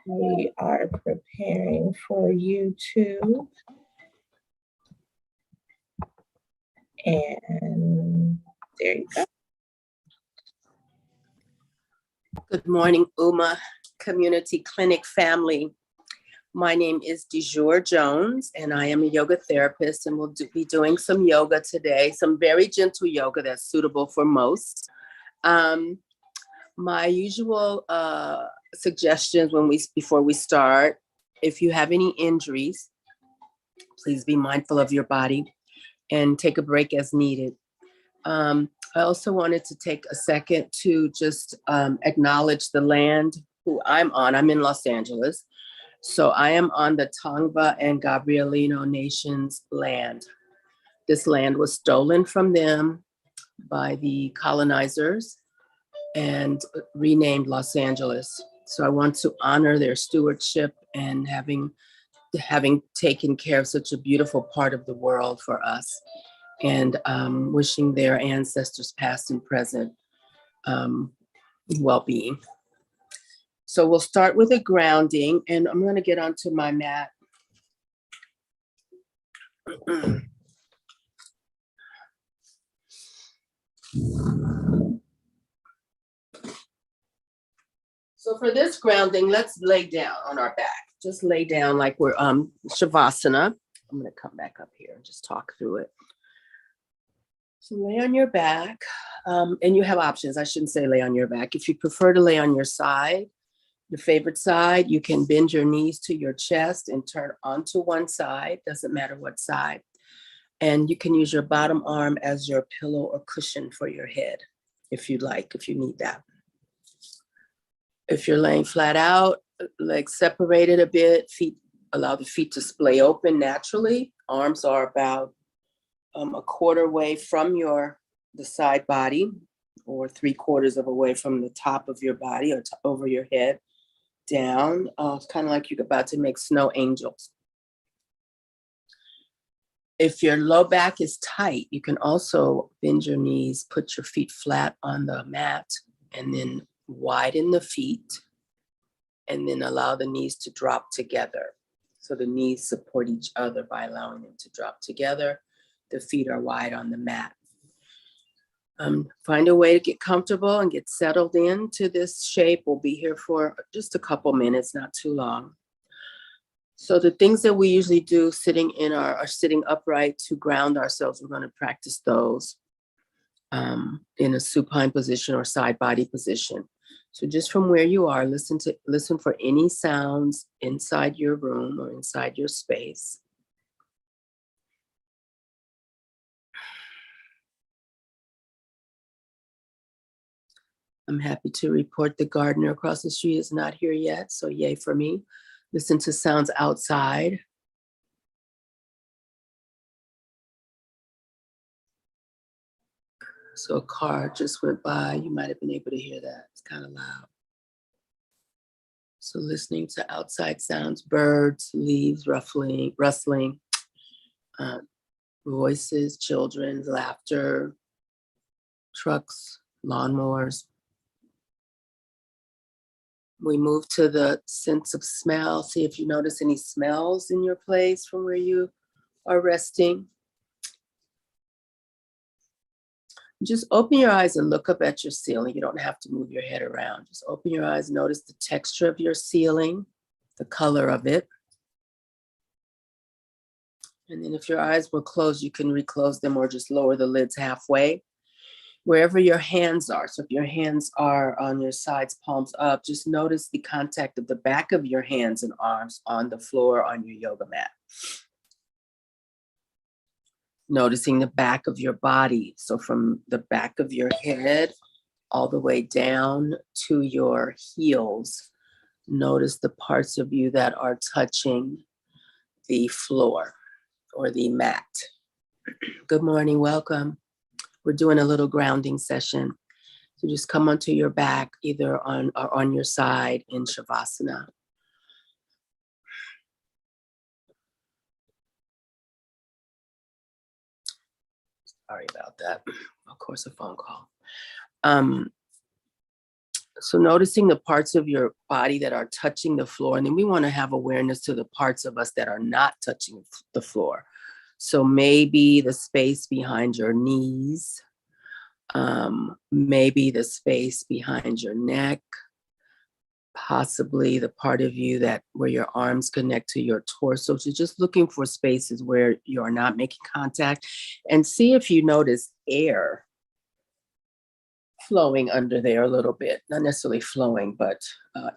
We are preparing for YouTube. And there you go. Good morning, UMA Community Clinic family. My name is DeJur Jones, and I am a yoga therapist, and we'll be doing some yoga today, some very gentle yoga that's suitable for most. My usual suggestions before we start, if you have any injuries, please be mindful of your body and take a break as needed. I also wanted to take a second to just acknowledge the land who I'm on. I'm in Los Angeles. So I am on the Tongva and Gabrielino Nations land. This land was stolen from them by the colonizers and renamed Los Angeles. So I want to honor their stewardship and having taken care of such a beautiful part of the world for us, and wishing their ancestors past and present well-being. So we'll start with a grounding, and I'm going to get onto my mat. So for this grounding, let's lay down on our back. Just lay down like we're Shavasana. I'm going to come back up here and just talk through it. So lay on your back, and you have options. I shouldn't say lay on your back. If you prefer to lay on your side, your favorite side, you can bend your knees to your chest and turn onto one side. Doesn't matter what side. And you can use your bottom arm as your pillow or cushion for your head, if you'd like, if you need that. If you're laying flat out, legs separated a bit, allow the feet to splay open naturally. Arms are about a quarter way from the side body, or 3/4 of a way from the top of your body or over your head down. It's kind of like you're about to make snow angels. If your low back is tight, you can also bend your knees, put your feet flat on the mat, and then widen the feet, and then allow the knees to drop together. So the knees support each other by allowing them to drop together. The feet are wide on the mat. Find a way to get comfortable and get settled into this shape. We'll be here for just a couple minutes, not too long. So the things that we usually do sitting upright to ground ourselves, we're going to practice those in a supine position or side body position. So just from where you are, listen for any sounds inside your room or inside your space. I'm happy to report the gardener across the street is not here yet, so yay for me. Listen to sounds outside. So a car just went by. You might have been able to hear that. It's kind of loud. So listening to outside sounds, birds, leaves rustling, voices, children's laughter, trucks, lawnmowers. We move to the sense of smell. See if you notice any smells in your place from where you are resting. Just open your eyes and look up at your ceiling. You don't have to move your head around. Just open your eyes, notice the texture of your ceiling, the color of it. And then if your eyes were closed, you can reclose them or just lower the lids halfway. Wherever your hands are. So if your hands are on your sides, palms up, just notice the contact of the back of your hands and arms on the floor on your yoga mat. Noticing the back of your body. So from the back of your head all the way down to your heels, notice the parts of you that are touching the floor or the mat. Good morning, welcome. We're doing a little grounding session. So just come onto your back, either on your side in Shavasana. Sorry about that. Of course, a phone call. So noticing the parts of your body that are touching the floor, and then we want to have awareness to the parts of us that are not touching the floor. So maybe the space behind your knees, maybe the space behind your neck, possibly the part of you that where your arms connect to your torso. So just looking for spaces where you are not making contact, and see if you notice air flowing under there a little bit, not necessarily flowing, but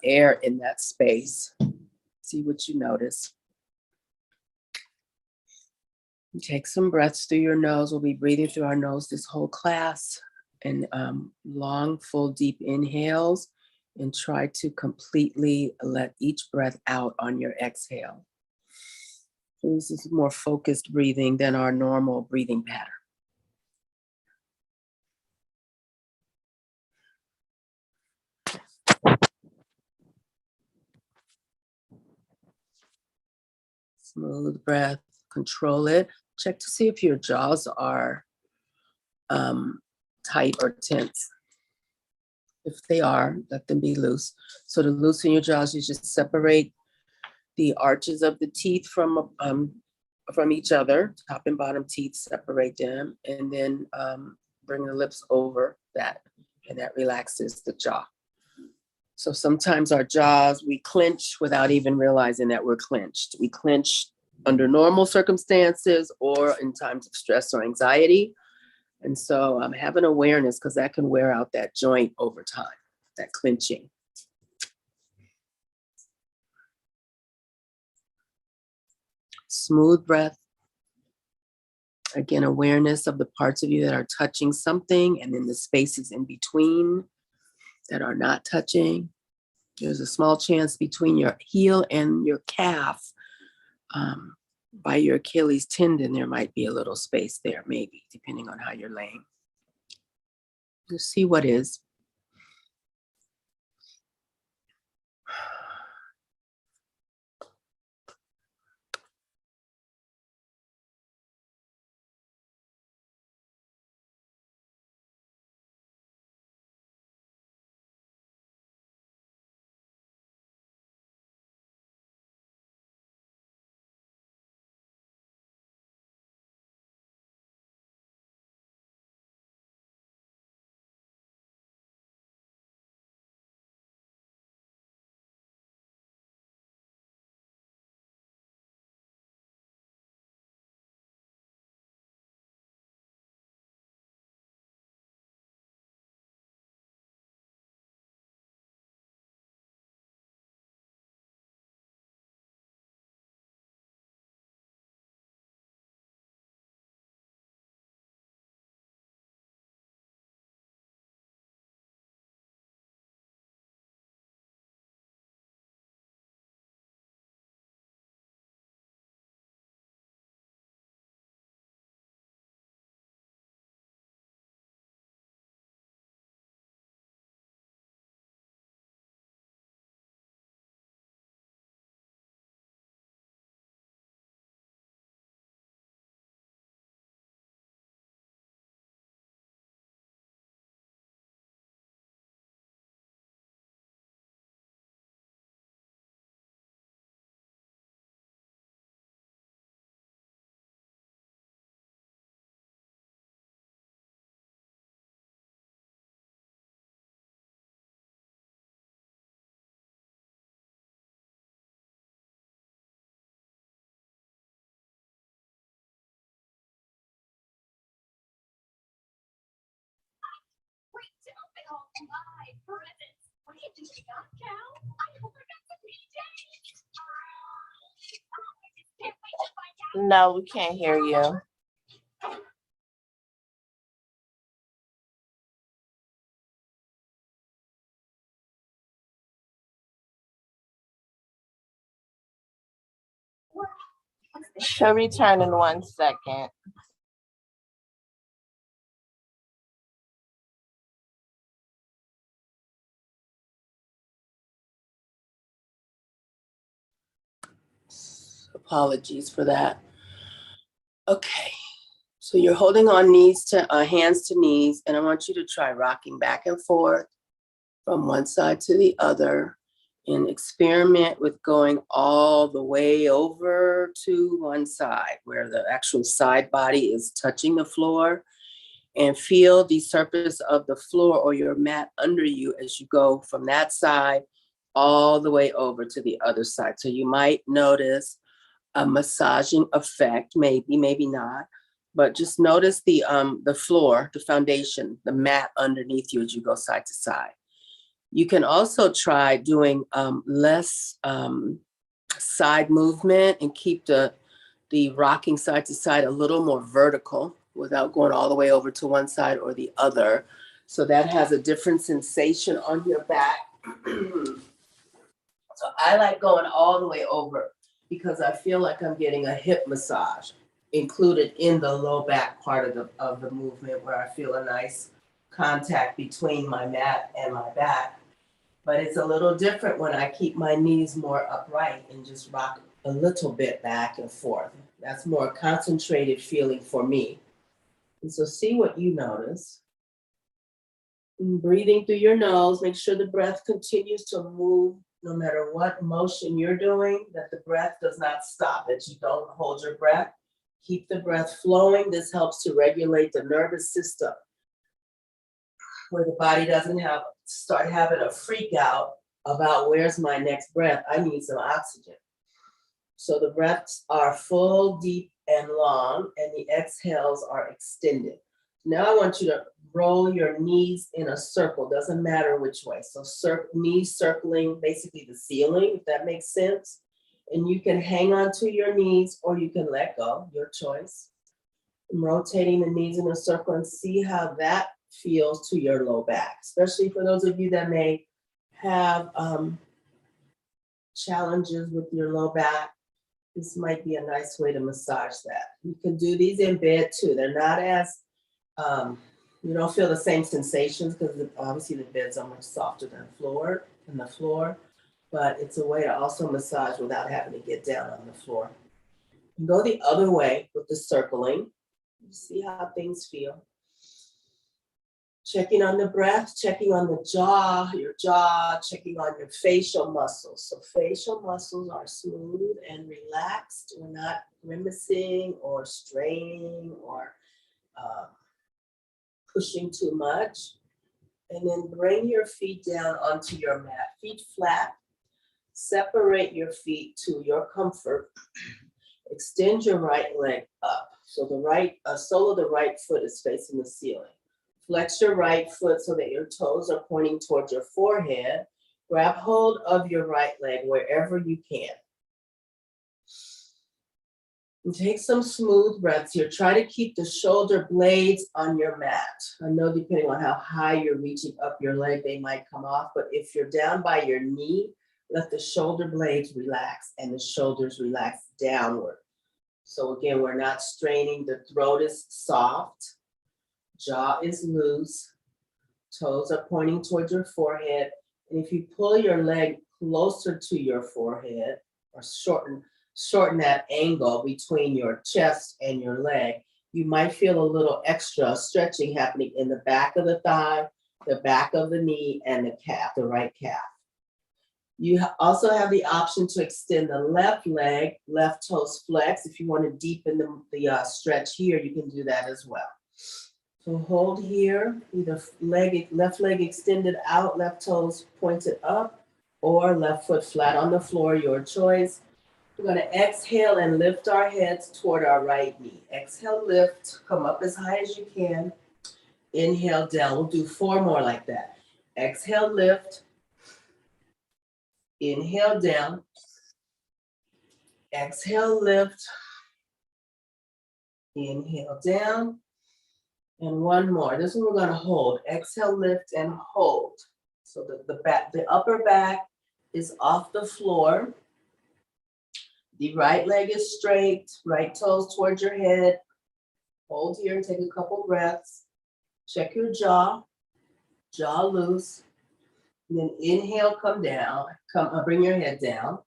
air in that space. See what you notice. Take some breaths through your nose. We'll be breathing through our nose this whole class, and long, full, deep inhales, and try to completely let each breath out on your exhale. So this is more focused breathing than our normal breathing pattern. Smooth breath, control it. Check to see if your jaws are tight or tense. If they are, let them be loose. So to loosen your jaws, you just separate the arches of the teeth from each other, top and bottom teeth, separate them, and then bring the lips over that, and that relaxes the jaw. So sometimes our jaws, we clench without even realizing that we're clenched. We clench under normal circumstances or in times of stress or anxiety. And so have an awareness, because that can wear out that joint over time, that clenching. Smooth breath. Again, awareness of the parts of you that are touching something, and then the spaces in between that are not touching. There's a small chance between your heel and your calf, by your Achilles tendon, there might be a little space there, maybe, depending on how you're laying. You'll see what is. No, we can't hear you. She'll return in 1 second. Apologies for that. Okay, so you're holding on hands to knees, and I want you to try rocking back and forth from one side to the other and experiment with going all the way over to one side where the actual side body is touching the floor, and feel the surface of the floor or your mat under you as you go from that side all the way over to the other side. So you might notice a massaging effect, maybe, maybe not, but just notice the floor, the foundation, the mat underneath you as you go side to side. You can also try doing less side movement and keep the rocking side to side a little more vertical without going all the way over to one side or the other. So that has a different sensation on your back. So I like going all the way over because I feel like I'm getting a hip massage included in the low back part of the movement, where I feel a nice contact between my mat and my back. But it's a little different when I keep my knees more upright and just rock a little bit back and forth. That's more concentrated feeling for me. And so see what you notice. And breathing through your nose, make sure the breath continues to move no matter what motion you're doing, that the breath does not stop, that you don't hold your breath. Keep the breath flowing. This helps to regulate the nervous system, where the body doesn't start having a freak out about where's my next breath. I need some oxygen. So the breaths are full, deep, and long, and the exhales are extended. Now I want you to roll your knees in a circle, doesn't matter which way. So knees circling basically the ceiling, if that makes sense. And you can hang on to your knees or you can let go, your choice. I'm rotating the knees in a circle and see how that feels to your low back, especially for those of you that may have challenges with your low back. This might be a nice way to massage that. You can do these in bed too. They're not as, you don't feel the same sensations because obviously the beds are much softer than the floor, but it's a way to also massage without having to get down on the floor. And go the other way with the circling. See how things feel. Checking on the breath, checking on the jaw, your jaw, checking on your facial muscles. So facial muscles are smooth and relaxed. We're not grimacing or straining or pushing too much. And then bring your feet down onto your mat, feet flat. Separate your feet to your comfort. Extend your right leg up. So the right sole of the right foot is facing the ceiling. Flex your right foot so that your toes are pointing towards your forehead. Grab hold of your right leg wherever you can. And take some smooth breaths here. Try to keep the shoulder blades on your mat. I know depending on how high you're reaching up your leg, they might come off, but if you're down by your knee, let the shoulder blades relax and the shoulders relax downward. So again, we're not straining. The throat is soft. Jaw is loose. Toes are pointing towards your forehead. And if you pull your leg closer to your forehead or shorten that angle between your chest and your leg, you might feel a little extra stretching happening in the back of the thigh, the back of the knee, and the calf, the right calf. You also have the option to extend the left leg, left toes flex. If you want to deepen the stretch here, you can do that as well. So hold here, either left leg extended out, left toes pointed up, or left foot flat on the floor, your choice. We're going to exhale and lift our heads toward our right knee. Exhale, lift, come up as high as you can. Inhale down. We'll do 4 more like that. Exhale, lift. Inhale down. Exhale, lift. Inhale down. And 1 more. This one we're going to hold. Exhale, lift, and hold. So the upper back is off the floor. The right leg is straight, right toes towards your head. Hold here and take a couple breaths. Check your jaw loose. And then inhale, come down, bring your head down.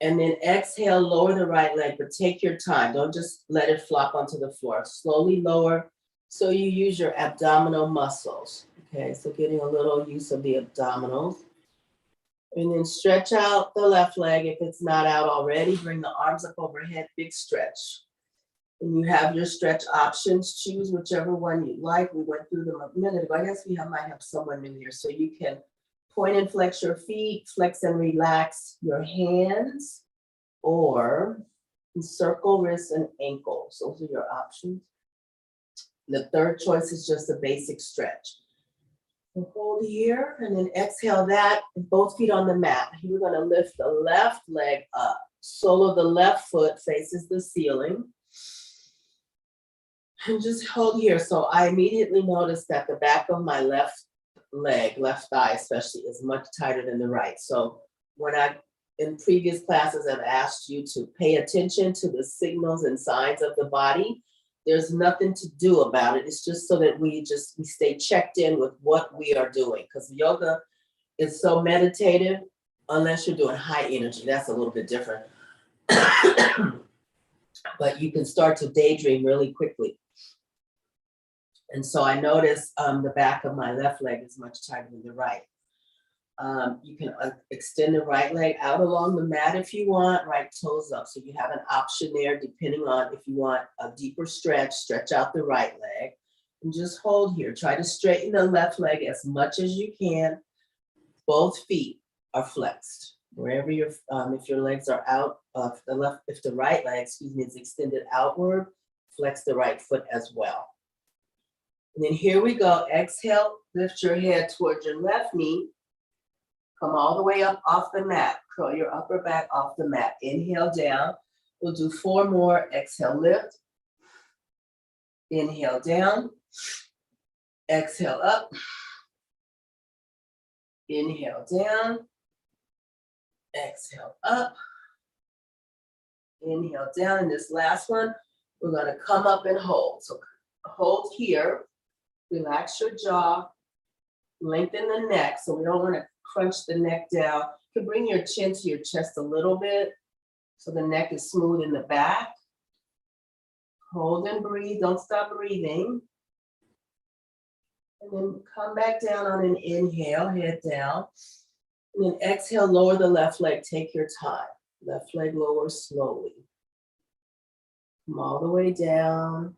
And then exhale, lower the right leg, but take your time. Don't just let it flop onto the floor. Slowly lower so you use your abdominal muscles. Okay, so getting a little use of the abdominals. And then stretch out the left leg. If it's not out already, bring the arms up overhead, big stretch. And you have your stretch options. Choose whichever one you like. We went through them a minute ago. I guess might have someone new here. So you can point and flex your feet, flex and relax your hands, or encircle wrists and ankles. Those are your options. The third choice is just a basic stretch. So hold here and then exhale that, both feet on the mat. We're going to lift the left leg up. Sole of the left foot faces the ceiling. And just hold here. So I immediately noticed that the back of my left leg, left thigh especially, is much tighter than the right. So when in previous classes, I've asked you to pay attention to the signals and signs of the body. There's nothing to do about it. It's just so that we stay checked in with what we are doing. Because yoga is so meditative, unless you're doing high energy. That's a little bit different. But you can start to daydream really quickly. And so I noticed the back of my left leg is much tighter than the right. You can extend the right leg out along the mat if you want, right toes up. So you have an option there depending on if you want a deeper stretch, stretch out the right leg. And just hold here. Try to straighten the left leg as much as you can. Both feet are flexed. Wherever if your legs are out, if the right leg, is extended outward, flex the right foot as well. And then here we go. Exhale, lift your head towards your left knee. Come all the way up off the mat. Curl your upper back off the mat. Inhale down. We'll do 4 more. Exhale, lift. Inhale down. Exhale up. Inhale down. Exhale up. Inhale down. And this last one, we're going to come up and hold. So hold here. Relax your jaw. Lengthen the neck. So we don't want to crunch the neck down. You can bring your chin to your chest a little bit so the neck is smooth in the back. Hold and breathe. Don't stop breathing. And then come back down on an inhale, head down. And then exhale, lower the left leg. Take your time. Left leg lower slowly. Come all the way down.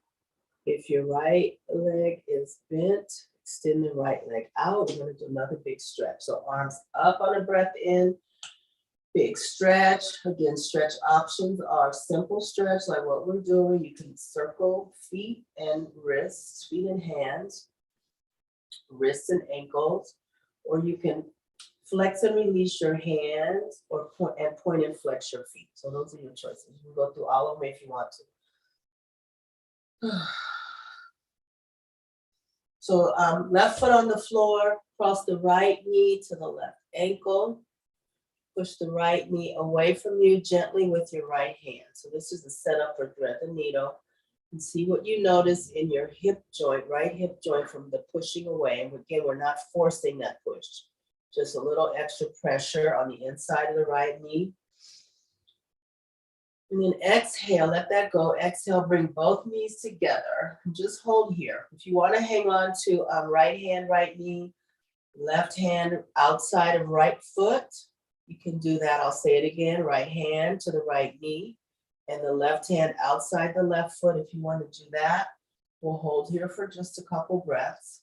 If your right leg is bent, extend the right leg out. We're going to do another big stretch. So arms up on a breath in. Big stretch. Again, stretch options are simple stretch like what we're doing. You can circle feet and wrists, feet and hands, wrists and ankles, or you can flex and release your hands or point and flex your feet. So those are your choices. You can go through all of them if you want to. So left foot on the floor, cross the right knee to the left ankle. Push the right knee away from you gently with your right hand. So this is the setup for thread the needle. And see what you notice in your hip joint, right hip joint from the pushing away. And again, we're not forcing that push. Just a little extra pressure on the inside of the right knee. And then exhale, let that go. Exhale, bring both knees together. Just hold here. If you want to hang on to right hand, right knee, left hand outside of right foot, you can do that. I'll say it again. Right hand to the right knee and the left hand outside the left foot. If you want to do that, we'll hold here for just a couple breaths.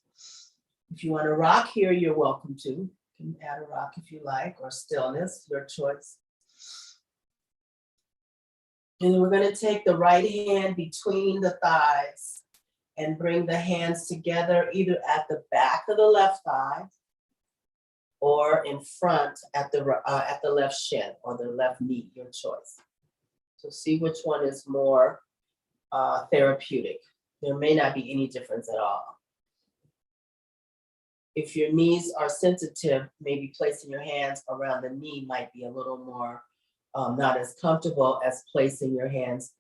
If you want to rock here, you're welcome to. You can add a rock if you like, or stillness, your choice. And then we're going to take the right hand between the thighs and bring the hands together either at the back of the left thigh or in front at the left shin or the left knee, your choice. So see which one is more therapeutic. There may not be any difference at all. If your knees are sensitive, maybe placing your hands around the knee might be a little more not as comfortable as placing your hands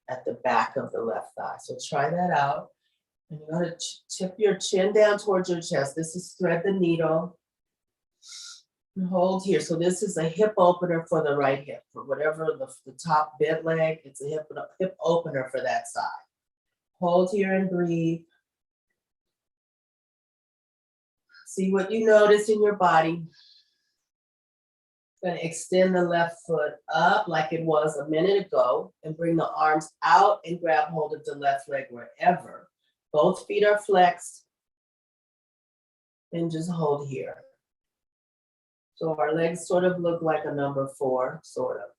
at the back of the left thigh. So try that out. And you're going to tip your chin down towards your chest. This is thread the needle. And hold here. So this is a hip opener for the right hip. For whatever the top bent leg, it's a hip opener for that side. Hold here and breathe. See what you notice in your body. Going to extend the left foot up like it was a minute ago and bring the arms out and grab hold of the left leg wherever. Both feet are flexed and just hold here. So our legs sort of look like a number 4, sort of.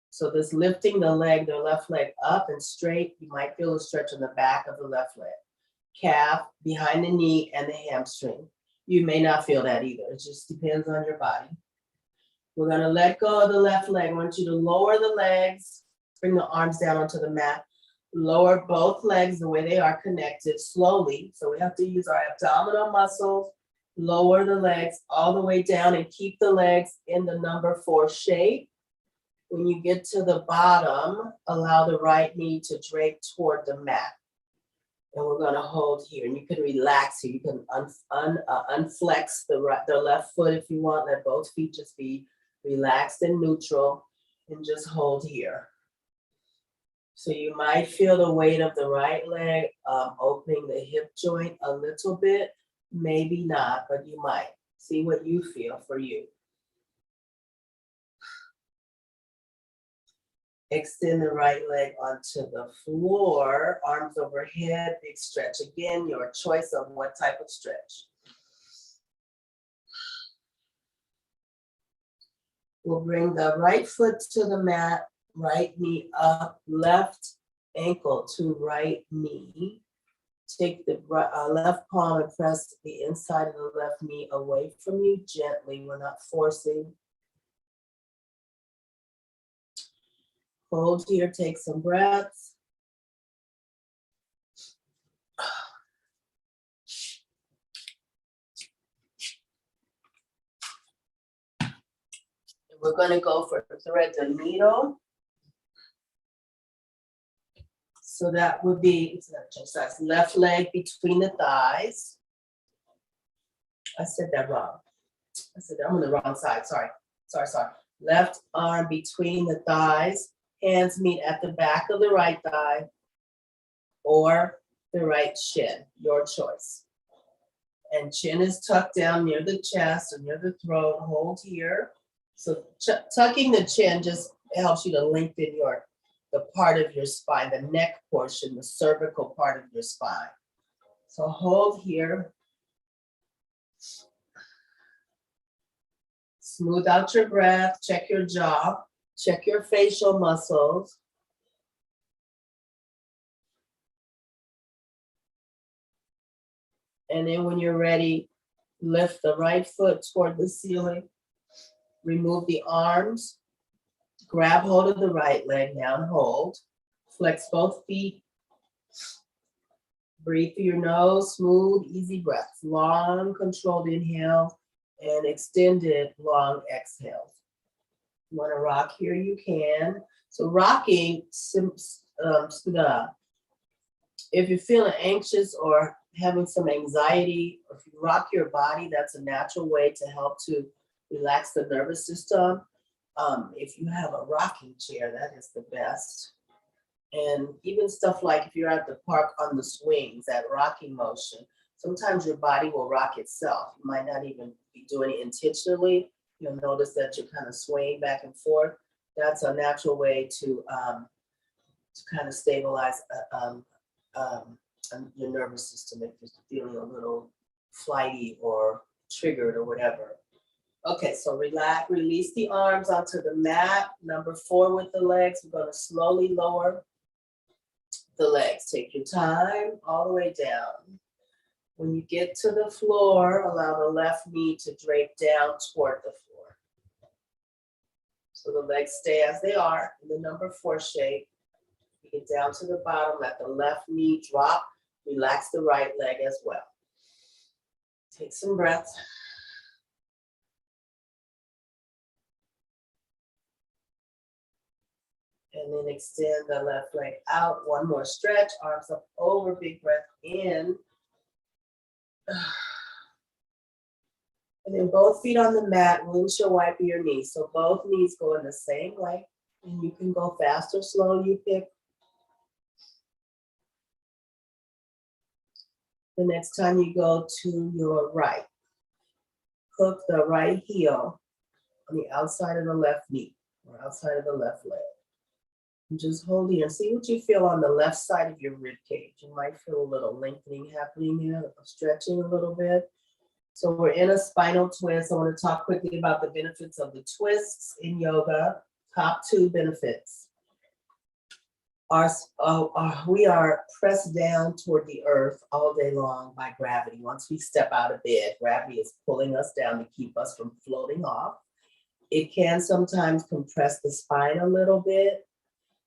So this lifting the leg, the left leg up and straight, you might feel a stretch in the back of the left leg. Calf, behind the knee, and the hamstring. You may not feel that either. It just depends on your body. We're gonna let go of the left leg. I want you to lower the legs, bring the arms down onto the mat. Lower both legs the way they are connected slowly. So we have to use our abdominal muscles. Lower the legs all the way down and keep the legs in the number 4 shape. When you get to the bottom, allow the right knee to drape toward the mat. And we're gonna hold here. And you can relax here. You can unflex the left foot if you want. Let both feet just be relaxed and neutral and just hold here. So you might feel the weight of the right leg opening the hip joint a little bit, maybe not, but you might. See what you feel for you. Extend the right leg onto the floor, arms overhead, big stretch. Again, your choice of what type of stretch. We'll bring the right foot to the mat, right knee up, left ankle to right knee. Take the left palm and press the inside of the left knee away from you gently. We're not forcing. Hold here, take some breaths. We're going to go for thread the needle. So that would be, that's left leg between the thighs. I said that wrong. I said that I'm on the wrong side, sorry. Left arm between the thighs, hands meet at the back of the right thigh or the right shin, your choice. And chin is tucked down near the chest or near the throat, hold here. So tucking the chin just helps you to lengthen the part of your spine, the neck portion, the cervical part of your spine. So hold here. Smooth out your breath, check your jaw, check your facial muscles. And then when you're ready, lift the right foot toward the ceiling. Remove the arms. Grab hold of the right leg now and hold. Flex both feet. Breathe through your nose, smooth, easy breaths. Long, controlled inhale and extended, long exhales. You want to rock here, you can. So rocking, if you're feeling anxious or having some anxiety, or if you rock your body, that's a natural way to help to relax the nervous system. If you have a rocking chair, that is the best. And even stuff like if you're at the park on the swings, that rocking motion, sometimes your body will rock itself. You might not even be doing it intentionally. You'll notice that you're kind of swaying back and forth. That's a natural way to kind of stabilize your nervous system if you're feeling a little flighty or triggered or whatever. Okay, so relax, release the arms onto the mat. Number 4 with the legs. We're going to slowly lower the legs. Take your time all the way down. When you get to the floor, allow the left knee to drape down toward the floor. So the legs stay as they are in the number 4 shape. You get down to the bottom, let the left knee drop. Relax the right leg as well. Take some breaths. And then extend the left leg out. One more stretch, arms up over, big breath in. And then both feet on the mat, windshield wiper your knees. So both knees go in the same way. And you can go fast or slow, you pick. The next time you go to your right, hook the right heel on the outside of the left knee or outside of the left leg. And just hold here and see what you feel on the left side of your rib cage. You might feel a little lengthening happening here, stretching a little bit. So we're in a spinal twist. I want to talk quickly about the benefits of the twists in yoga. Top 2 benefits. We are pressed down toward the earth all day long by gravity. Once we step out of bed, gravity is pulling us down to keep us from floating off. It can sometimes compress the spine a little bit.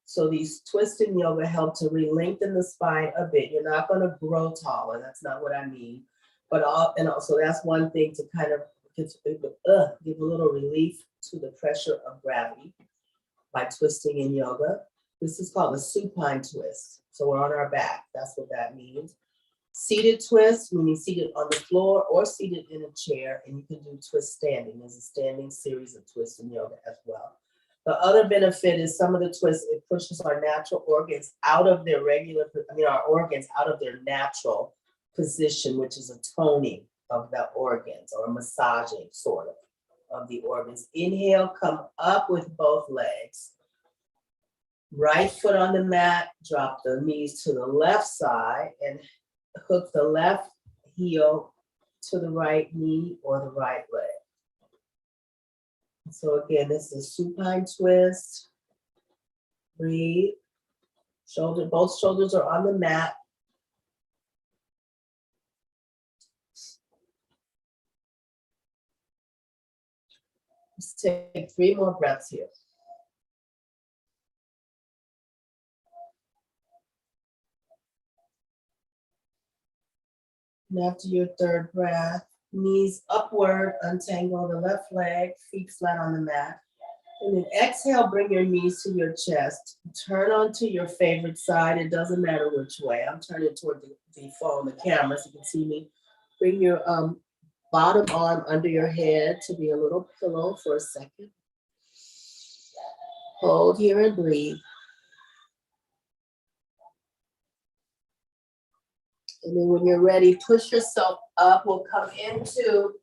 So these twists in yoga help to re-lengthen the spine a bit. You're not going to grow taller. That's not what I mean. But also that's one thing to kind of give a little relief to the pressure of gravity by twisting in yoga. This is called a supine twist. So we're on our back. That's what that means. Seated twist, meaning seated on the floor or seated in a chair. And you can do twist standing. There's a standing series of twists in yoga as well. The other benefit is some of the twists, it pushes our natural organs out of their our organs out of their natural position, which is a toning of the organs or massaging sort of the organs. Inhale, come up with both legs. Right foot on the mat, drop the knees to the left side and hook the left heel to the right knee or the right leg. So again, this is a supine twist. Breathe. Both shoulders are on the mat. Let's take 3 more breaths here. And after your 3rd breath, knees upward, untangle the left leg, feet flat on the mat. And then exhale, bring your knees to your chest. Turn onto your favorite side. It doesn't matter which way. I'm turning toward the phone, the camera, so you can see me. Bring your bottom arm under your head to be a little pillow for a second. Hold here and breathe. And then when you're ready, push yourself up. We'll come into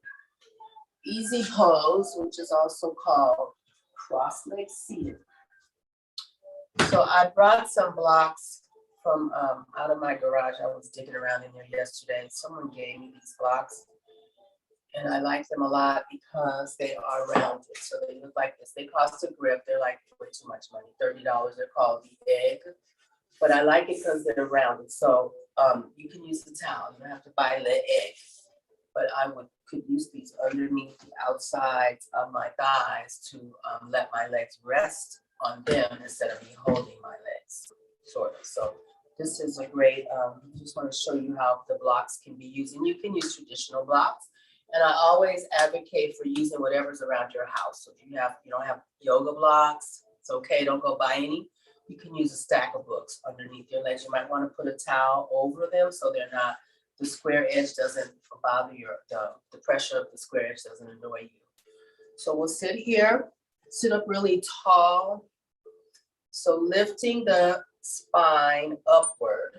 easy pose, which is also called cross-legged seated. So I brought some blocks from out of my garage. I was digging around in there yesterday. Someone gave me these blocks. And I like them a lot because they are rounded. So they look like this. They cost a grip. They're like way too much money, $30. They're called the egg. But I like it because they're rounded. So you can use the towel. You don't have to buy the egg. But I could use these underneath the outsides of my thighs to let my legs rest on them instead of me holding my legs, sort of. So this is a great, just want to show you how the blocks can be used. And you can use traditional blocks. And I always advocate for using whatever's around your house. So if you don't have yoga blocks, it's okay, don't go buy any. You can use a stack of books underneath your legs. You might want to put a towel over them so they're not, the square edge doesn't bother the pressure of the square edge doesn't annoy you. So we'll sit here, sit up really tall. So lifting the spine upward,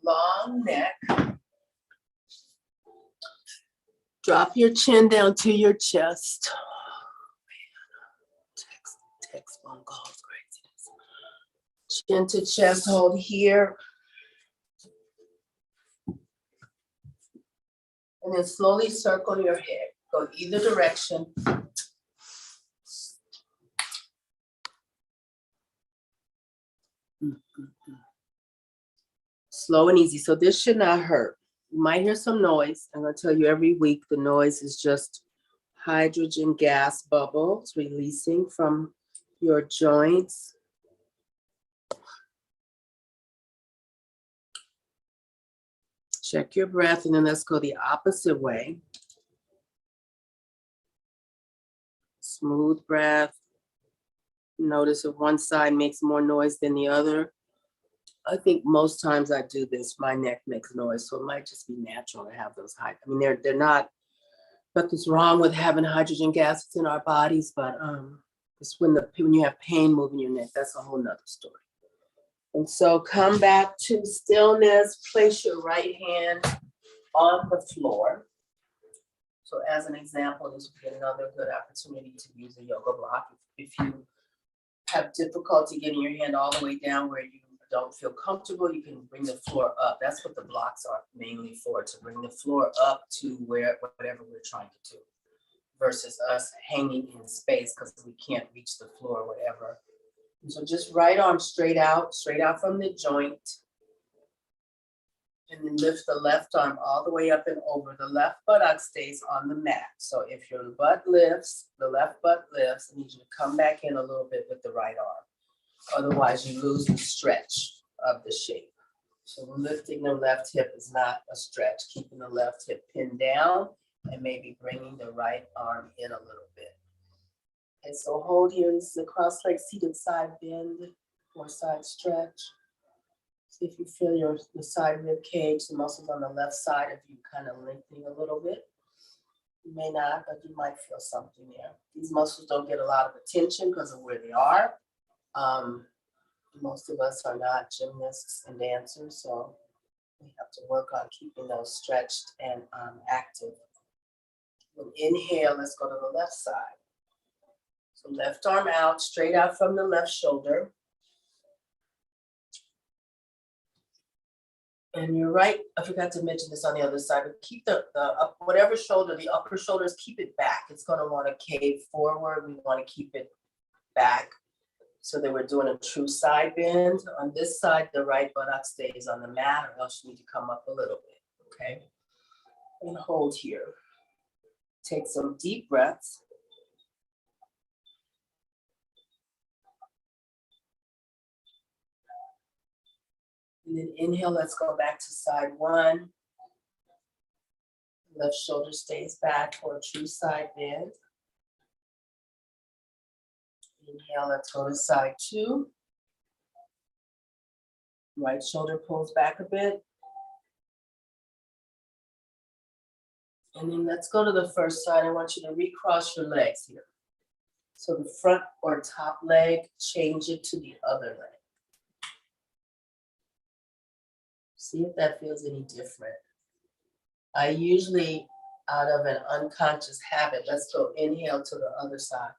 long neck. Drop your chin down to your chest. Oh, man. Text phone calls, craziness. Chin to chest, hold here. And then slowly circle your head. Go either direction. Slow and easy. So this should not hurt. You might hear some noise. I'm going to tell you every week the noise is just hydrogen gas bubbles releasing from your joints. Check your breath, and then let's go the opposite way. Smooth breath. Notice if one side makes more noise than the other. I think most times I do this, my neck makes noise, so it might just be natural to have those high. I mean, they're not, nothing's wrong with having hydrogen gases in our bodies, but it's when you have pain moving your neck, that's a whole nother story. And so come back to stillness, place your right hand on the floor. So as an example, this would be another good opportunity to use a yoga block. If you have difficulty getting your hand all the way down where you don't feel comfortable, you can bring the floor up. That's what the blocks are mainly for, to bring the floor up to whatever we're trying to do, versus us hanging in space because we can't reach the floor or whatever. And so just right arm straight out from the joint. And then lift the left arm all the way up and over. The left buttock stays on the mat. So if your butt lifts, the left butt lifts, I need you to come back in a little bit with the right arm. Otherwise, you lose the stretch of the shape. So lifting the left hip is not a stretch. Keeping the left hip pinned down and maybe bringing the right arm in a little bit. And so hold here. This is a cross-leg seated side bend or side stretch. See if you feel the side rib cage, the muscles on the left side of you kind of lengthening a little bit. You may not, but you might feel something there. These muscles don't get a lot of attention because of where they are. Most of us are not gymnasts and dancers, so we have to work on keeping those stretched and active. When inhale, let's go to the left side. So left arm out, straight out from the left shoulder. And you're right, I forgot to mention this on the other side, but keep the whatever shoulder, the upper shoulders, keep it back. It's gonna wanna cave forward. We wanna keep it back so that we're doing a true side bend. On this side, the right buttock stays on the mat, or else you need to come up a little bit, okay? And hold here. Take some deep breaths. And then inhale, let's go back to side one. Left shoulder stays back for a true side bend. Inhale, let's go to side two. Right shoulder pulls back a bit. And then let's go to the first side. I want you to recross your legs here. So the front or top leg, change it to the other leg. See if that feels any different. I usually, out of an unconscious habit, let's go inhale to the other side.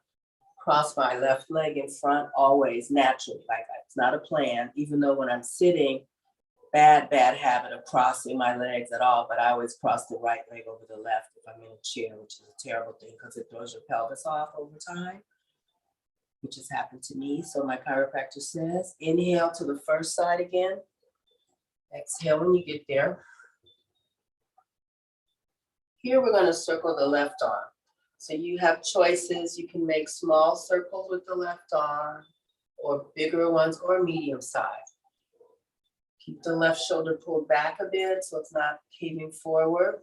Cross my left leg in front, always naturally, like it's not a plan, even though when I'm sitting, bad habit of crossing my legs at all, but I always cross the right leg over the left if I'm in a chair, which is a terrible thing because it throws your pelvis off over time, which has happened to me. So my chiropractor says, inhale to the first side again. Exhale when you get there. Here we're going to circle the left arm. So you have choices. You can make small circles with the left arm or bigger ones or medium size. Keep the left shoulder pulled back a bit so it's not caving forward.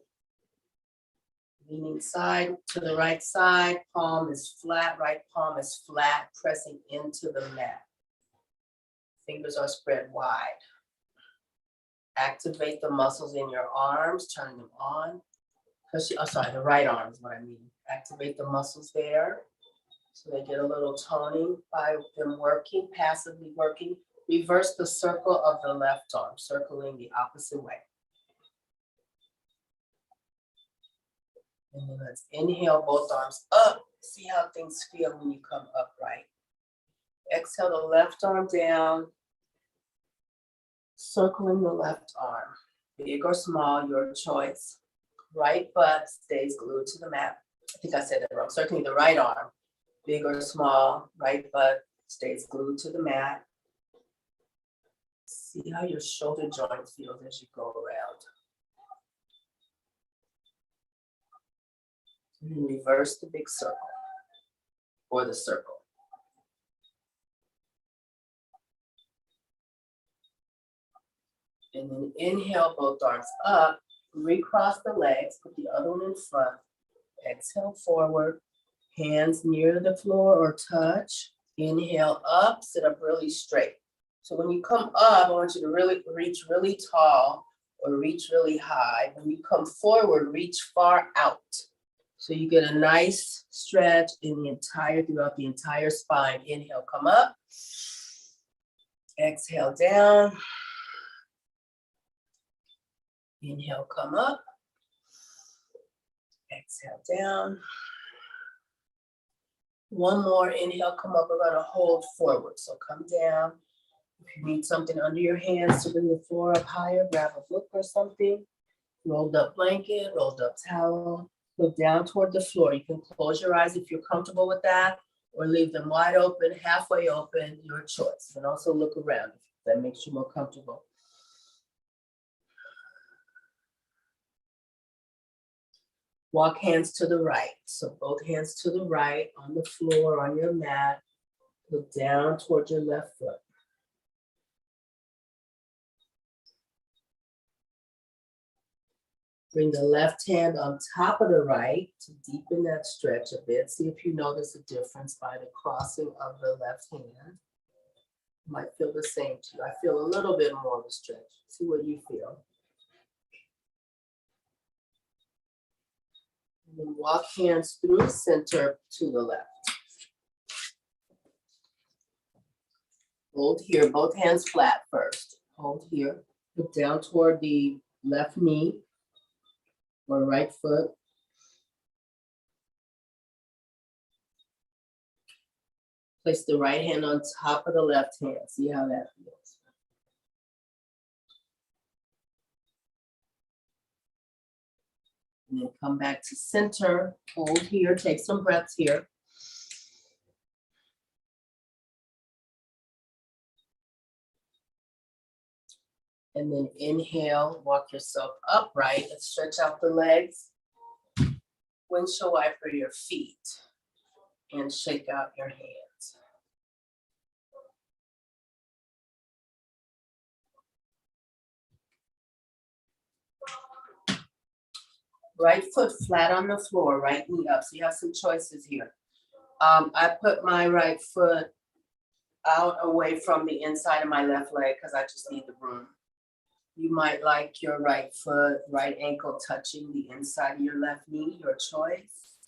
Leaning side to the right side, palm is flat, right palm is flat, pressing into the mat. Fingers are spread wide. Activate the muscles in your arms, turn them on. The right arm is what I mean. Activate the muscles there so they get a little toning by them working, passively working. Reverse the circle of the left arm, circling the opposite way. And then let's inhale both arms up. See how things feel when you come upright. Exhale the left arm down, circling the left arm. Big or small, your choice. Right butt stays glued to the mat. I think I said that wrong. Circling the right arm, big or small, right butt stays glued to the mat. See how your shoulder joint feels as you go around. And then reverse the big circle or the circle. And then inhale both arms up, recross the legs, put the other one in front. Exhale forward, hands near the floor or touch. Inhale up, sit up really straight. So when you come up, I want you to really reach really tall or reach really high. When you come forward, reach far out. So you get a nice stretch throughout the entire spine. Inhale, come up. Exhale down. Inhale, come up. Exhale down. One more, inhale, come up. We're gonna hold forward. So come down. If you need something under your hands to bring the floor up higher, grab a book or something. Rolled up blanket, rolled up towel. Look down toward the floor. You can close your eyes if you're comfortable with that, or leave them wide open, halfway open, your choice. And also look around if that makes you more comfortable. Walk hands to the right. So both hands to the right on the floor, on your mat. Look down toward your left foot. Bring the left hand on top of the right to deepen that stretch a bit. See if you notice a difference by the crossing of the left hand. You might feel the same to you. I feel a little bit more of a stretch. See what you feel. And then walk hands through center to the left. Hold here, both hands flat first. Hold here. Look down toward the left knee or right foot. Place the right hand on top of the left hand. See how that feels. And then come back to center. Hold here. Take some breaths here. And then inhale, walk yourself upright and stretch out the legs. Windshield wiper your feet and shake out your hands. Right foot flat on the floor, right knee up. So you have some choices here. I put my right foot out away from the inside of my left leg because I just need the room. You might like your right foot, right ankle touching the inside of your left knee, your choice.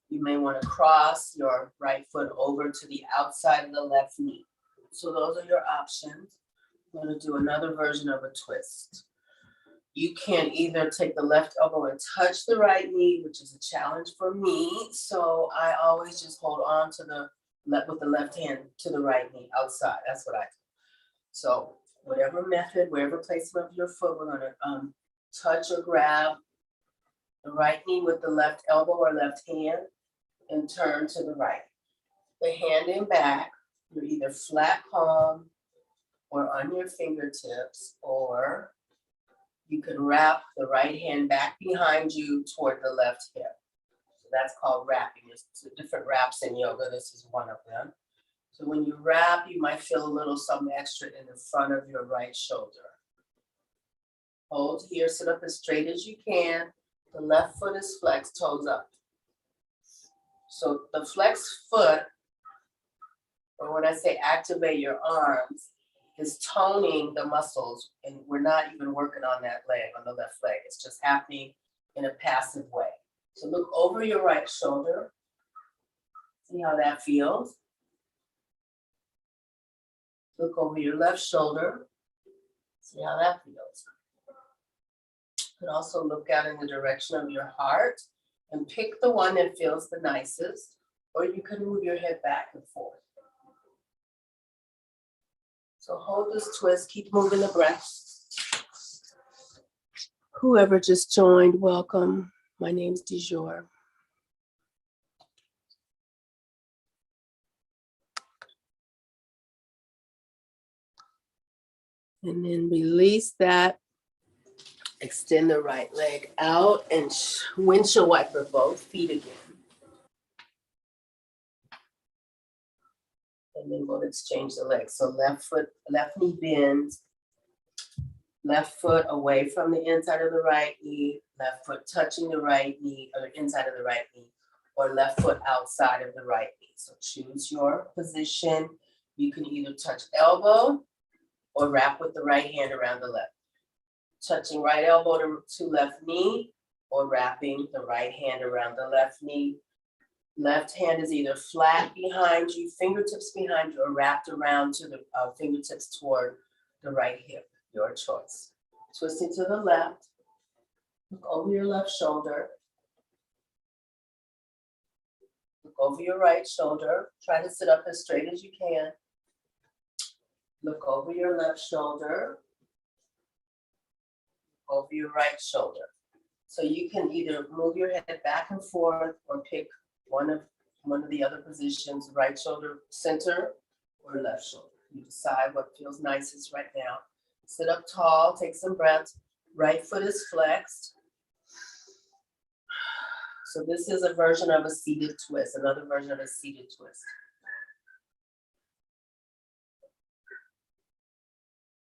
You may want to cross your right foot over to the outside of the left knee. So those are your options. I'm going to do another version of a twist. You can either take the left elbow and touch the right knee, which is a challenge for me. So I always just hold on to the left with the left hand to the right knee outside. That's what I do. So whatever method, wherever placement of your foot, we're going to touch or grab the right knee with the left elbow or left hand and turn to the right. The hand in back, you're either flat palm or on your fingertips, or you can wrap the right hand back behind you toward the left hip. So that's called wrapping. There's different wraps in yoga. This is one of them. So when you wrap, you might feel a little something extra in the front of your right shoulder. Hold here, sit up as straight as you can. The left foot is flexed, toes up. So the flexed foot, or when I say activate your arms, is toning the muscles, and we're not even working on that leg, on the left leg. It's just happening in a passive way. So look over your right shoulder. See how that feels. Look over your left shoulder. See how that feels. You can also look out in the direction of your heart and pick the one that feels the nicest, or you can move your head back and forth. So hold this twist, keep moving the breath. Whoever just joined, welcome. My name's DeJur. And then release that. Extend the right leg out and windshield wiper both feet again. And then we'll exchange the legs. So left foot, left knee bends, left foot away from the inside of the right knee, left foot touching the right knee or the inside of the right knee, or left foot outside of the right knee. So choose your position. You can either touch elbow or wrap with the right hand around the left. Touching right elbow to left knee, or wrapping the right hand around the left knee. Left hand is either flat behind you, fingertips behind you, or wrapped around to the fingertips toward the right hip, your choice. Twisting to the left, look over your left shoulder. Look over your right shoulder. Try to sit up as straight as you can. Look over your left shoulder. Over your right shoulder. So you can either move your head back and forth or pick one of the other positions, right shoulder center or left shoulder. You decide what feels nicest right now. Sit up tall, take some breaths. Right foot is flexed. So this is a version of a seated twist, another version of a seated twist.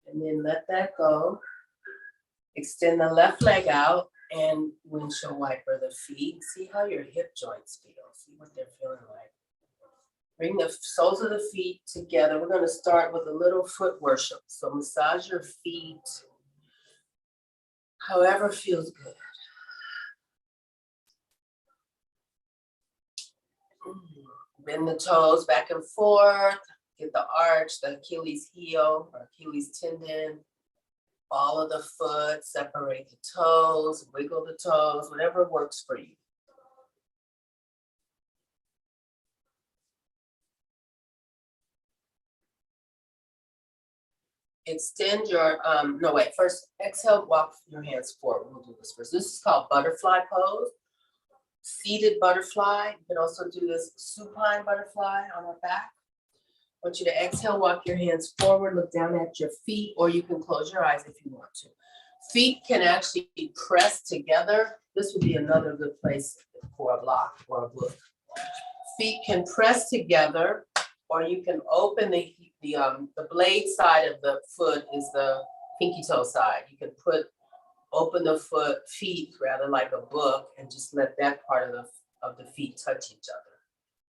And then let that go. Extend the left leg out and windshield wiper the feet. See how your hip joints feel. See what they're feeling like. Bring the soles of the feet together. We're going to start with a little foot worship. So massage your feet however feels good. Bend the toes back and forth. Get the arch, the Achilles heel or Achilles tendon. Follow the foot, separate the toes, wiggle the toes, whatever works for you. Extend your, first exhale, walk your hands forward. We'll do this first. This is called butterfly pose. Seated butterfly. You can also do this supine butterfly on our back. I want you to exhale, walk your hands forward, look down at your feet, or you can close your eyes if you want to. Feet can actually press together. This would be another good place for a block or a book. Feet can press together, or you can open the blade side of the foot is the pinky toe side. You can open the feet rather like a book and just let that part of the feet touch each other.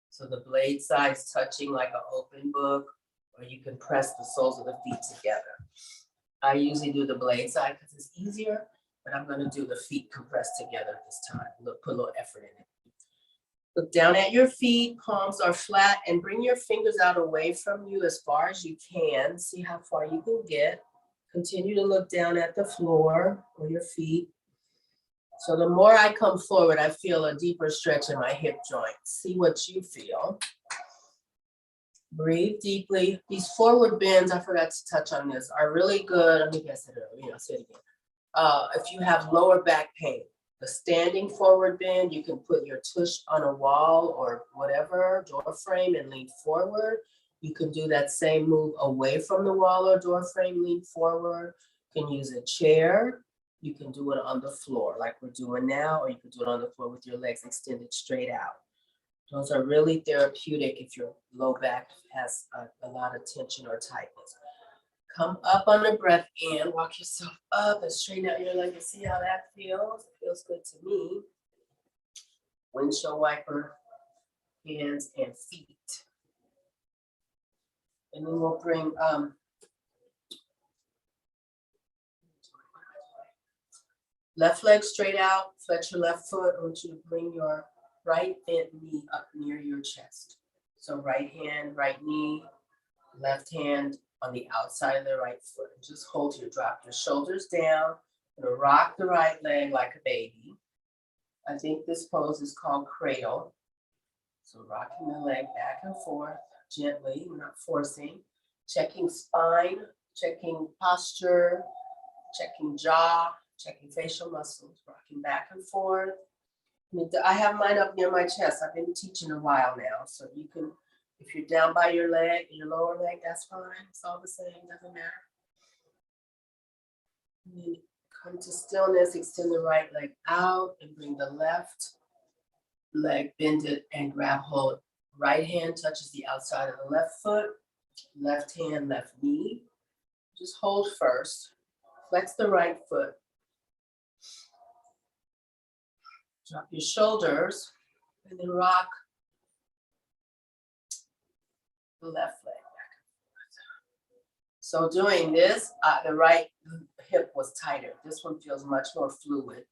So the blade side is touching like an open book, or you can press the soles of the feet together. I usually do the blade side because it's easier, but I'm going to do the feet compressed together this time. Put a little effort in it. Look down at your feet, palms are flat, and bring your fingers out away from you as far as you can. See how far you can get. Continue to look down at the floor or your feet. So the more I come forward, I feel a deeper stretch in my hip joints. See what you feel. Breathe deeply. These forward bends, I forgot to touch on this, are really good. I think I said it earlier, I'll say it again. If you have lower back pain, the standing forward bend, you can put your tush on a wall or whatever, door frame, and lean forward. You can do that same move away from the wall or door frame, lean forward. You can use a chair. You can do it on the floor like we're doing now, or you can do it on the floor with your legs extended straight out. Those are really therapeutic if your low back has a lot of tension or tightness. Come up on the breath in, walk yourself up and straighten out your leg and see how that feels. It feels good to me. Windshield wiper, hands and feet. And then we'll bring left leg straight out, flex your left foot. I want you to bring your right bent knee up near your chest. So right hand, right knee, left hand on the outside of the right foot. Just hold here, drop your shoulders down. Gonna rock the right leg like a baby. I think this pose is called cradle. So rocking the leg back and forth gently, we're not forcing. Checking spine, checking posture, checking jaw, checking facial muscles, rocking back and forth. I have mine up near my chest. I've been teaching a while now, so you can, if you're down by your leg, your lower leg, that's fine. It's all the same, doesn't matter. And then come to stillness, extend the right leg out and bring the left leg, bend it and grab hold. Right hand touches the outside of the left foot, left hand, left knee. Just hold first. Flex the right foot. Drop your shoulders and then rock the left leg back and forth. So doing this, the right hip was tighter. This one feels much more fluid.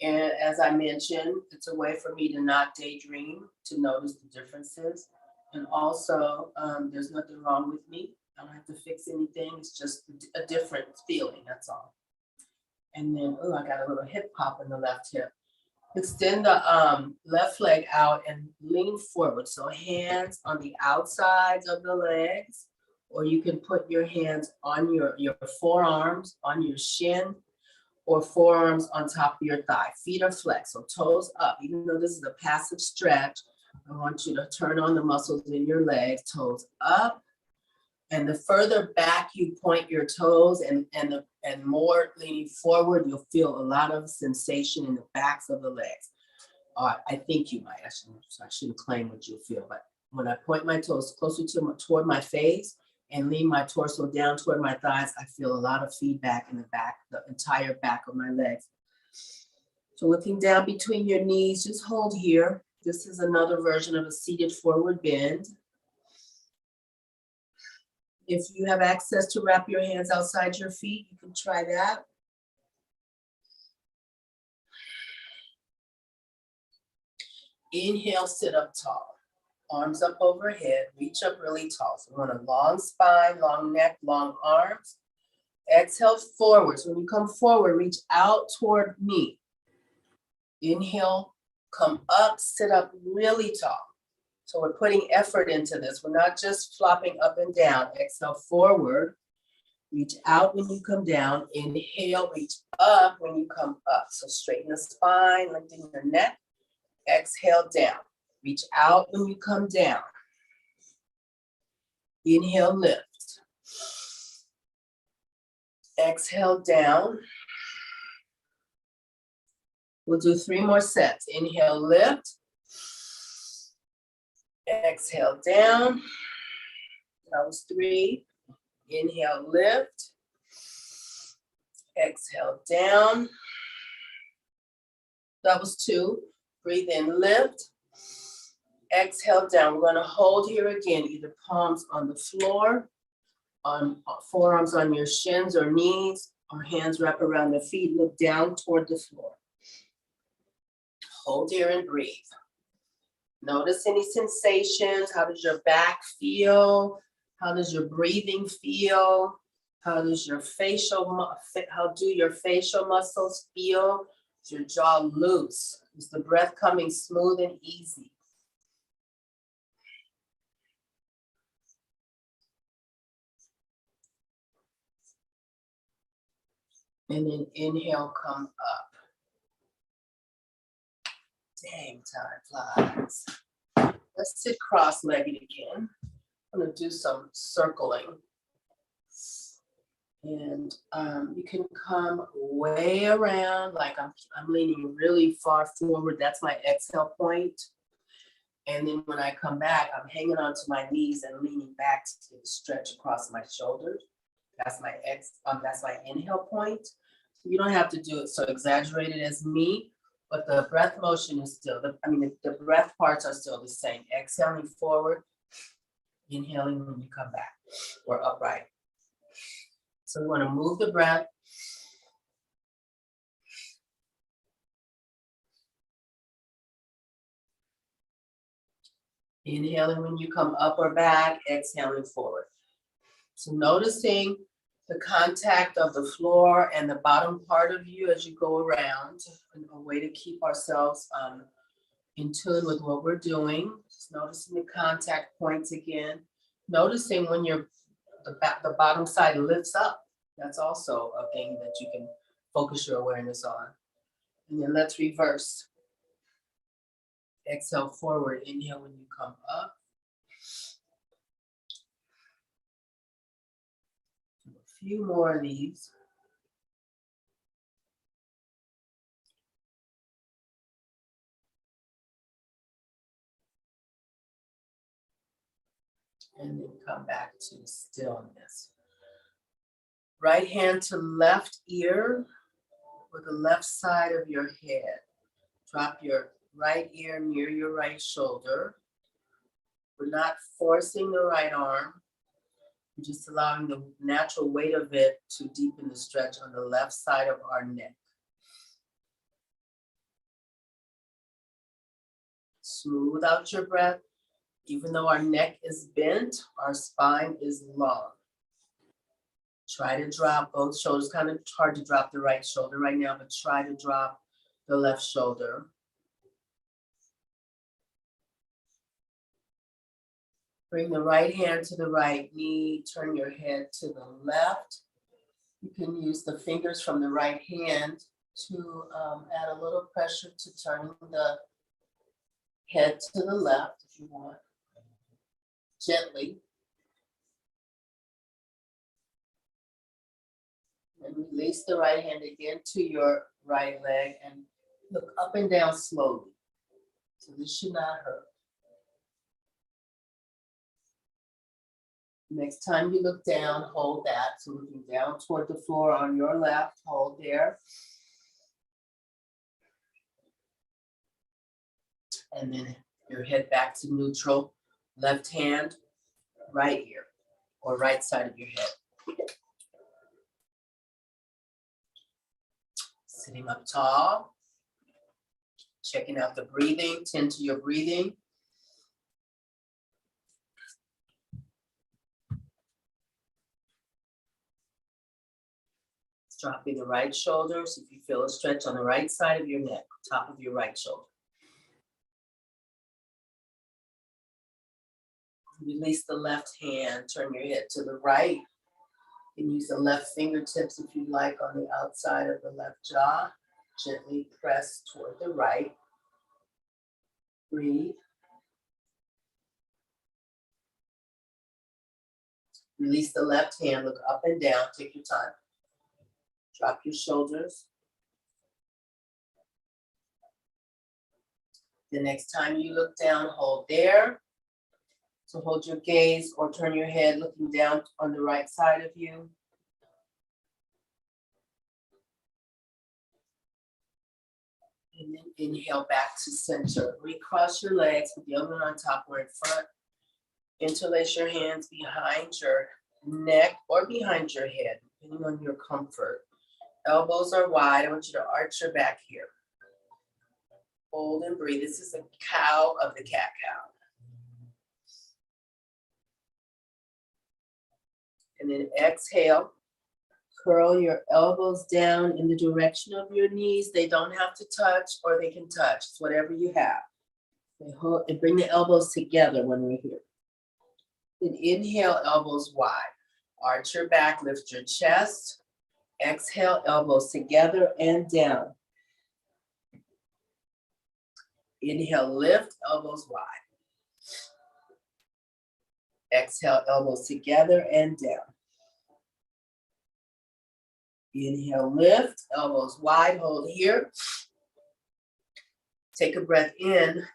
And as I mentioned, it's a way for me to not daydream, to notice the differences. And also, there's nothing wrong with me. I don't have to fix anything. It's just a different feeling, that's all. And then, oh, I got a little hip pop in the left hip. Extend the left leg out and lean forward. So hands on the outsides of the legs, or you can put your hands on your forearms, on your shin, or forearms on top of your thigh. Feet are flexed, so toes up. Even though this is a passive stretch, I want you to turn on the muscles in your legs, toes up. And the further back you point your toes and more leaning forward, you'll feel a lot of sensation in the backs of the legs. I think you might. I shouldn't claim what you'll feel, but when I point my toes closer toward my face and lean my torso down toward my thighs, I feel a lot of feedback in the back, the entire back of my legs. So looking down between your knees, just hold here. This is another version of a seated forward bend. If you have access to wrap your hands outside your feet, you can try that. Inhale, sit up tall. Arms up overhead, reach up really tall. So we want a long spine, long neck, long arms. Exhale forward. So when you come forward, reach out toward me. Inhale, come up, sit up really tall. So we're putting effort into this. We're not just flopping up and down. Exhale forward. Reach out when you come down. Inhale, reach up when you come up. So straighten the spine, lengthen your neck. Exhale down. Reach out when you come down. Inhale, lift. Exhale down. We'll do 3 more sets. Inhale, lift. Exhale down. That was 3. Inhale, lift. Exhale down. That was 2. Breathe in, lift. Exhale down. We're going to hold here again, either palms on the floor, on forearms on your shins or knees, or hands wrap around the feet. Look down toward the floor. Hold here and breathe. Notice any sensations. How does your back feel? How does your breathing feel? How do your facial muscles feel? Is your jaw loose? Is the breath coming smooth and easy? And then inhale, come up. Dang, time flies. Let's sit cross-legged again. I'm gonna do some circling. And you can come way around, like I'm leaning really far forward. That's my exhale point. And then when I come back, I'm hanging onto my knees and leaning back to stretch across my shoulders. That's my inhale point. So you don't have to do it so exaggerated as me, but the breath motion is still, the breath parts are still the same. Exhaling forward, inhaling when you come back, or upright. So we want to move the breath. Inhaling when you come up or back, exhaling forward. So noticing the contact of the floor and the bottom part of you as you go around, a way to keep ourselves in tune with what we're doing. Just noticing the contact points again. Noticing when the bottom side lifts up. That's also a thing that you can focus your awareness on. And then let's reverse. Exhale forward, inhale when you come up. Do a few more of these. And then come back to stillness. Right hand to left ear or the left side of your head. Drop your right ear near your right shoulder. We're not forcing the right arm. We're just allowing the natural weight of it to deepen the stretch on the left side of our neck. Smooth out your breath. Even though our neck is bent, our spine is long. Try to drop both shoulders. Kind of hard to drop the right shoulder right now, but try to drop the left shoulder. Bring the right hand to the right knee. Turn your head to the left. You can use the fingers from the right hand to add a little pressure to turning the head to the left if you want. Gently. And release the right hand again to your right leg and look up and down slowly. So this should not hurt. Next time you look down, hold that. So looking down toward the floor on your left, hold there. And then your head back to neutral. Left hand, right ear, or right side of your head. Sitting up tall. Checking out the breathing. Tend to your breathing. Dropping the right shoulder. So if you feel a stretch on the right side of your neck, top of your right shoulder. Release the left hand, turn your head to the right. You can use the left fingertips if you like on the outside of the left jaw. Gently press toward the right. Breathe. Release the left hand, look up and down, take your time. Drop your shoulders. The next time you look down, hold there. So hold your gaze or turn your head looking down on the right side of you. And then inhale back to center. Recross your legs with the other one on top or in front. Interlace your hands behind your neck or behind your head, depending on your comfort. Elbows are wide. I want you to arch your back here. Hold and breathe. This is a cow of the cat-cow. And then exhale. Curl your elbows down in the direction of your knees. They don't have to touch or they can touch. It's whatever you have. And bring the elbows together when we're here. Then inhale, elbows wide. Arch your back, lift your chest. Exhale, elbows together and down. Inhale, lift, elbows wide. Exhale, elbows together and down. Inhale, lift, elbows wide, hold here. Take a breath in.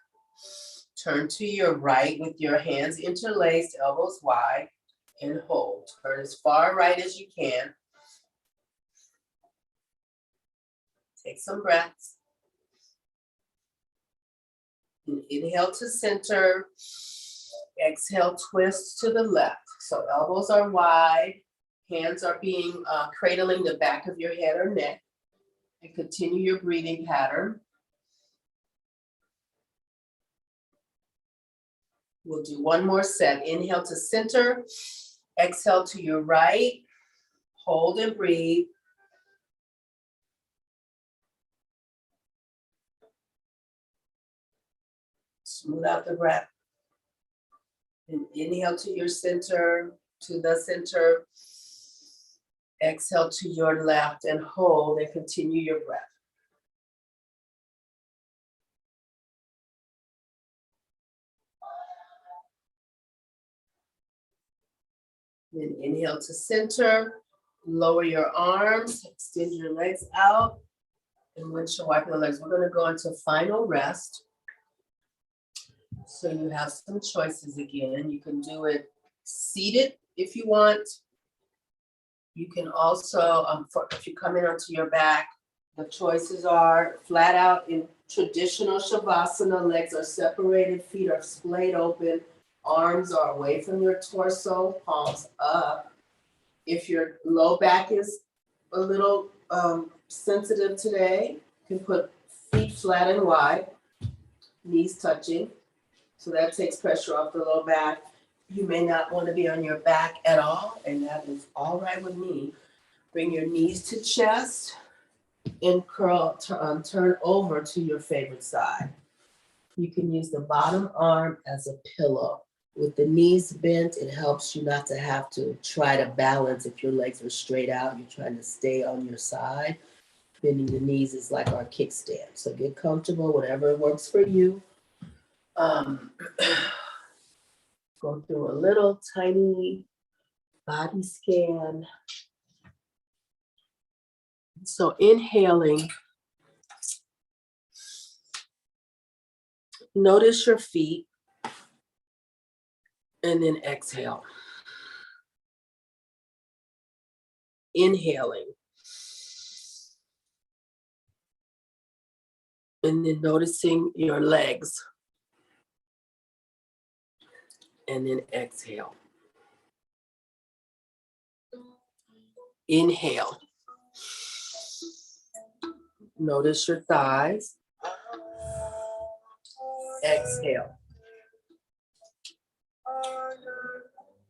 Turn to your right with your hands interlaced, elbows wide, and hold. Turn as far right as you can. Take some breaths. Inhale to center. Exhale, twist to the left. So elbows are wide. Hands are being cradling the back of your head or neck. And continue your breathing pattern. We'll do one more set. Inhale to center. Exhale to your right. Hold and breathe. Smooth out the breath. And inhale to your center, to the center. Exhale to your left and hold and continue your breath. Then inhale to center, lower your arms, extend your legs out, and windshield wiping the legs. We're going to go into final rest. So you have some choices again. You can do it seated if you want. You can also, if you come in onto your back, the choices are flat out in traditional Shavasana. Legs are separated, feet are splayed open, arms are away from your torso, palms up. If your low back is a little sensitive today, you can put feet flat and wide, knees touching. So that takes pressure off the low back. You may not want to be on your back at all, and that is all right with me. Bring your knees to chest and curl, turn over to your favorite side. You can use the bottom arm as a pillow. With the knees bent, it helps you not to have to try to balance if your legs are straight out. You're trying to stay on your side. Bending the knees is like our kickstand. So get comfortable, whatever works for you. Go through a little tiny body scan. So inhaling, notice your feet, and then exhale. Inhaling. And then noticing your legs. And then exhale. Inhale. Notice your thighs. Exhale.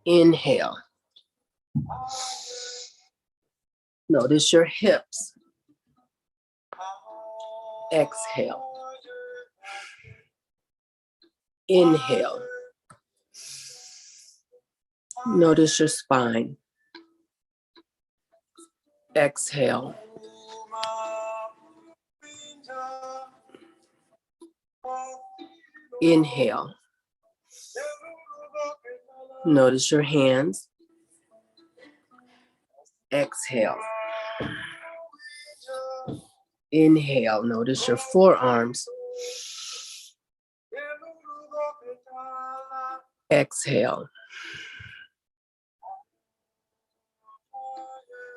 Inhale. Notice your hips. Exhale. Inhale. Notice your spine. Exhale. Inhale. Notice your hands. Exhale. Inhale. Notice your forearms. Exhale.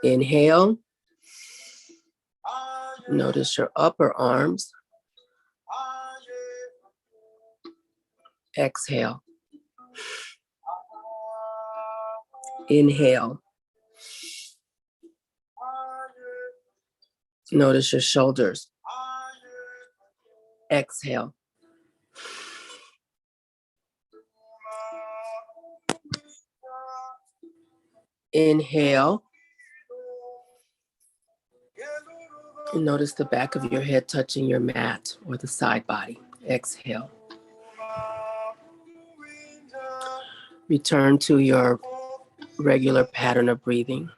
Inhale. Notice your upper arms. Exhale. Inhale. Notice your shoulders. Exhale. Inhale. Notice the back of your head touching your mat or the side body. Exhale. Return to your regular pattern of breathing.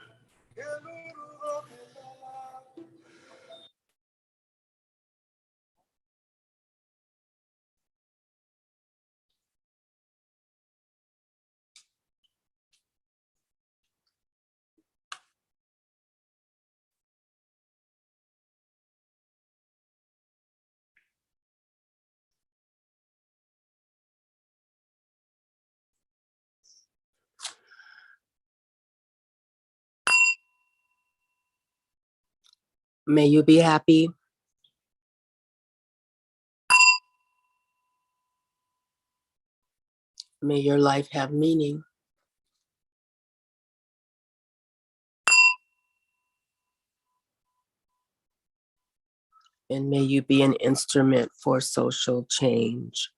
May you be happy. May your life have meaning. And may you be an instrument for social change.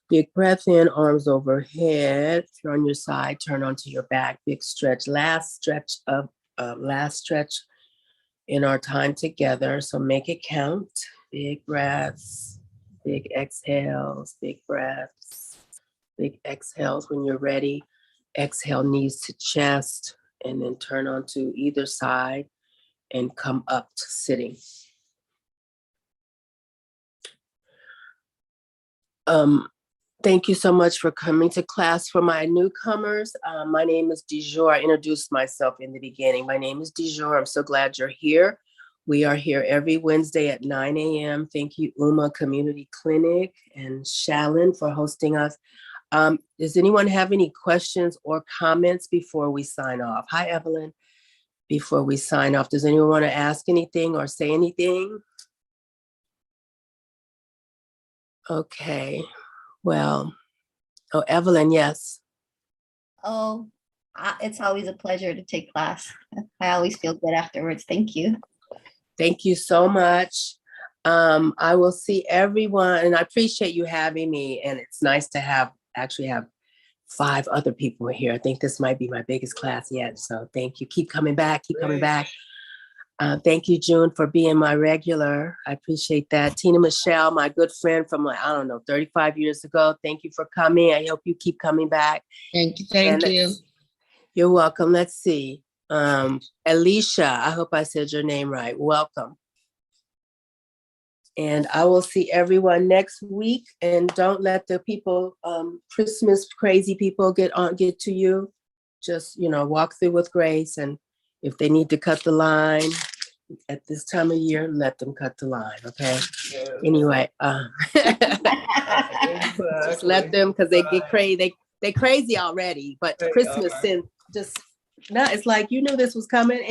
Big breath in, arms overhead. If you're on your side, turn onto your back. Big stretch. Last stretch in our time together. So make it count. Big breaths, big exhales, big breaths, big exhales. When you're ready, exhale knees to chest, and then turn onto either side and come up to sitting. Thank you so much for coming to class. For my newcomers, my name is DeJur. I introduced myself in the beginning. My name is DeJur. I'm so glad you're here. We are here every Wednesday at 9 a.m. Thank you, Uma Community Clinic and Shallon for hosting us. Does anyone have any questions or comments before we sign off? Hi, Evelyn. Before we sign off, does anyone want to ask anything or say anything? Okay. Well, Evelyn, yes. Oh, it's always a pleasure to take class. I always feel good afterwards. Thank you. Thank you so much. I will see everyone, and I appreciate you having me. And it's nice to actually have 5 other people here. I think this might be my biggest class yet. So thank you. Keep coming back. Keep coming back. Thank you, June, for being my regular. I appreciate that. Tina Michelle, my good friend from 35 years ago. Thank you for coming. I hope you keep coming back. Thank you. Thank you. You're welcome. Let's see. Alicia, I hope I said your name right. Welcome. And I will see everyone next week. And don't let the people, Christmas crazy people get to you. Just, walk through with grace. And if they need to cut the line at this time of year, let them cut the line. Okay. Anyway, just let them, because they get crazy. They crazy already. But Christmas and just now, it's like you knew this was coming and